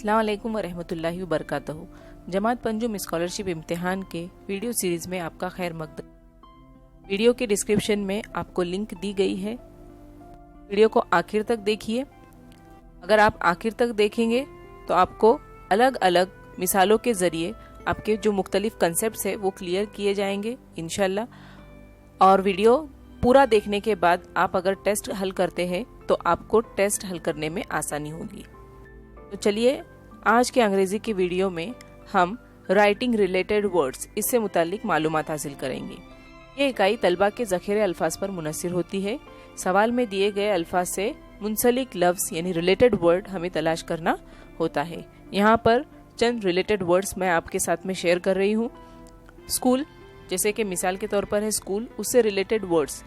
अस्सलाम वालेकुम वरहमतुल्लाहि वबरकातुहू। जमात पंजुम स्कॉलरशिप इम्तिहान के वीडियो सीरीज में आपका खैर मकदम। वीडियो के डिस्क्रिप्शन में आपको लिंक दी गई है, वीडियो को आखिर तक देखिए। अगर आप आखिर तक देखेंगे तो आपको अलग अलग मिसालों के ज़रिए आपके जो मुख्तलिफ कंसेप्ट्स है वो क्लियर किए जाएंगे इंशाल्लाह। और वीडियो पूरा देखने के बाद आप अगर टेस्ट हल करते हैं तो आपको टेस्ट हल करने में आसानी होगी। तो चलिए आज के अंग्रेजी की वीडियो में हम राइटिंग रिलेटेड वर्ड्स इससे मुतालिक मालूमात हासिल करेंगे। ये इकाई तलबा के ज़ख़ीरे अल्फाज पर मुनस्सिर होती है। सवाल में दिए गए अल्फाज से मुंसलिक लफ्ज़ यानी रिलेटेड वर्ड हमें तलाश करना होता है। यहाँ पर चंद रिलेटेड वर्ड्स मैं आपके साथ में शेयर कर रही हूँ। स्कूल, जैसे कि मिसाल के तौर पर है स्कूल, उससे related words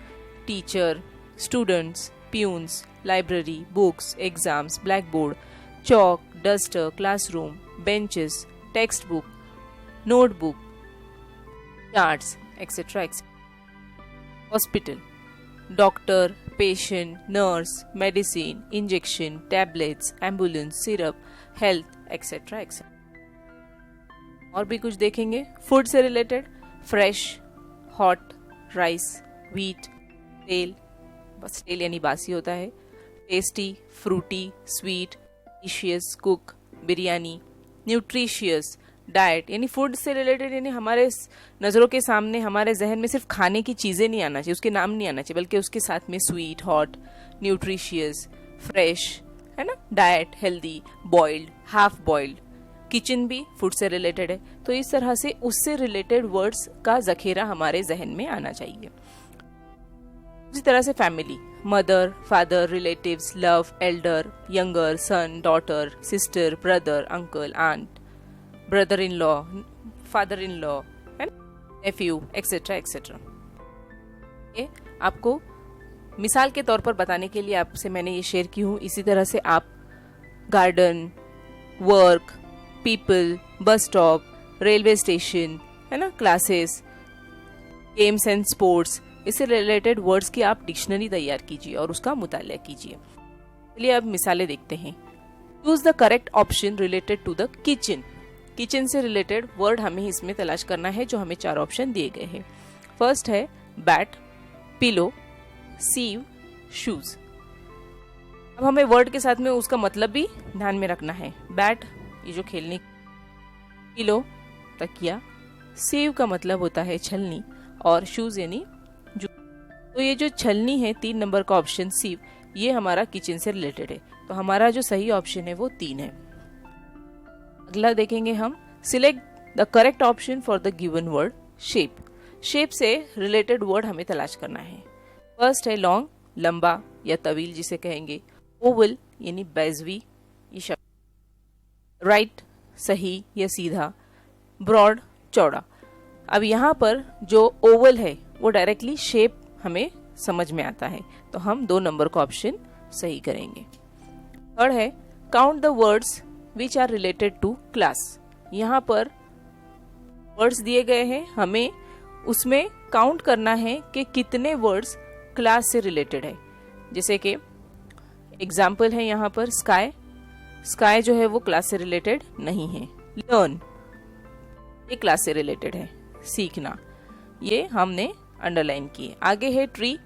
teacher, students, peons, library, books, exams, black board, chalk, duster, classroom, benches, text book, notebook, charts, etcetera etcetera. Hospital, doctor, patient, nurse, medicine, injection, tablets, ambulance, syrup, health, etcetera etcetera. और भी कुछ देखेंगे। Food से related fresh, hot, rice, wheat, stale, stale यानी बासी होता है, tasty, fruity, sweet, delicious, cook, biryani, nutritious, diet यानी फूड से रिलेटेड यानी हमारे नज़रों के सामने हमारे जहन में सिर्फ खाने की चीज़ें नहीं आना चाहिए, उसके नाम नहीं आना चाहिए, बल्कि उसके साथ में स्वीट, हॉट, न्यूट्रिशियस, फ्रेश, है ना, diet, healthy, boiled, half boiled. Kitchen भी फूड से रिलेटेड है। तो इस तरह से उससे रिलेटेड वर्ड्स का ज़ख़ीरा हमारे जहन में आना चाहिए। उसी तरह से family, mother, father, relatives, love, elder, younger, son, daughter, sister, brother, uncle, aunt, brother in law, father in law, nephew, etcetera etcetera. ये आपको मिसाल के तौर पर बताने के लिए आपसे मैंने ये शेयर की हूँ। इसी तरह से आप garden, work, people, bus stop, railway station, है ना, क्लासेस, गेम्स एंड स्पोर्ट्स, इससे रिलेटेड वर्ड्स की आप डिक्शनरी तैयार कीजिए और उसका मुतालिया कीजिए। चलिए अब मिसालें देखते हैं। Choose the correct option related to the kitchen. Kitchen से रिलेटेड वर्ड हमें इसमें तलाश करना है, जो हमें 4 ऑप्शन दिए गए हैं। फर्स्ट है बैट, पिलो, सीव, शूज। अब हमें वर्ड के साथ में उसका मतलब भी ध्यान में रखना है। बैट ये जो खेलने, पिलो तकिया, सीव का मतलब होता है छलनी, और शूज यानी तो ये जो छलनी है 3 नंबर का ऑप्शन सीव, ये हमारा किचन से रिलेटेड है। तो हमारा जो सही ऑप्शन है वो 3 है। अगला देखेंगे हम। Select the correct option for the given word shape. Shape से रिलेटेड वर्ड हमें तलाश करना है। फर्स्ट है लॉन्ग, लंबा या तवील जिसे कहेंगे। ओवल यानी बैजवी ये शब्द। राइट, सही या सीधा। ब्रॉड, चौड़ा। अब यहाँ पर जो ओवल है वो डायरेक्टली शेप हमें समझ में आता है, तो हम 2 नंबर का ऑप्शन सही करेंगे। थर्ड है count the words which are related to class. यहाँ पर वर्ड्स दिए गए हैं, हमें उसमें काउंट करना है कि कितने वर्ड्स क्लास से रिलेटेड है। जैसे कि एग्जाम्पल है यहाँ पर स्काई, स्काई जो है वो क्लास से रिलेटेड नहीं है। लर्न ये क्लास से रिलेटेड है, सीखना, ये हमने अंडरलाइन किए। आगे है ट्री,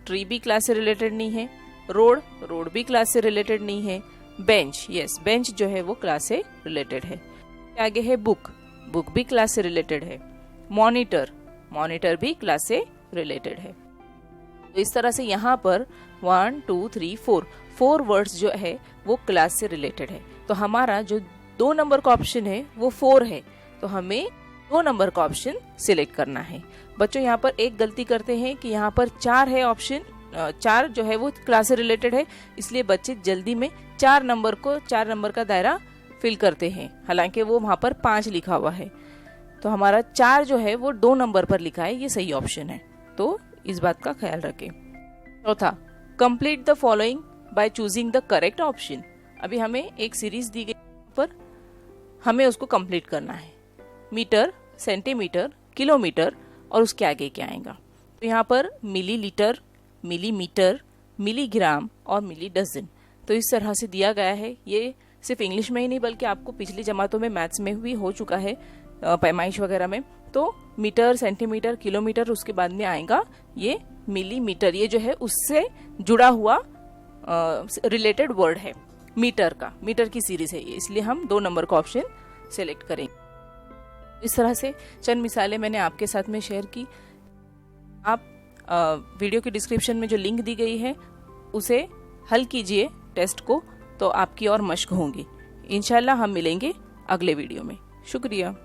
ट्री भी क्लास से रिलेटेड नहीं है। रोड, रोड भी क्लास से रिलेटेड नहीं है। बेंच, यस बेंच जो है वो क्लास से रिलेटेड है। आगे है बुक, बुक भी क्लास से रिलेटेड है। मॉनिटर, मॉनिटर भी क्लास से रिलेटेड है। तो इस तरह से यहाँ पर 1 2 3 4 वर्ड्स जो है वो क्लास से रिलेटेड है। तो हमारा जो 2 नंबर का ऑप्शन है वो 4 है, तो हमें 2 नंबर का ऑप्शन सिलेक्ट करना है। बच्चों यहाँ पर एक गलती करते हैं कि यहाँ पर 4 है ऑप्शन, 4 जो है वो क्लास से रिलेटेड है, इसलिए बच्चे जल्दी में 4 नंबर का दायरा फिल करते हैं, हालांकि वो वहाँ पर 5 लिखा हुआ है। तो हमारा 4 जो है वो 2 नंबर पर लिखा है, ये सही ऑप्शन है, तो इस बात का ख्याल रखें। चौथा, complete the following by choosing the correct option. अभी हमें एक सीरीज दी गई पर हमें उसको कंप्लीट करना है। मीटर, सेंटीमीटर, किलोमीटर और उसके आगे क्या आएगा। तो यहाँ पर मिलीलीटर, मिलीमीटर, मिलीग्राम और मिली डजन। तो इस तरह से दिया गया है। ये सिर्फ इंग्लिश में ही नहीं बल्कि आपको पिछली जमातों में मैथ्स में भी हो चुका है, पैमाइश वगैरह में। तो मीटर, सेंटीमीटर, किलोमीटर, उसके बाद में आएगा ये मिलीमीटर। ये जो है उससे जुड़ा हुआ रिलेटेड वर्ड है मीटर का, मीटर की सीरीज है ये, इसलिए हम 2 नंबर का ऑप्शन सेलेक्ट करेंगे। इस तरह से चंद मिसालें मैंने आपके साथ में शेयर की। आप वीडियो के डिस्क्रिप्शन में जो लिंक दी गई है उसे हल कीजिए टेस्ट को, तो आपकी और मश्क होंगी। इंशाल्लाह हम मिलेंगे अगले वीडियो में। शुक्रिया।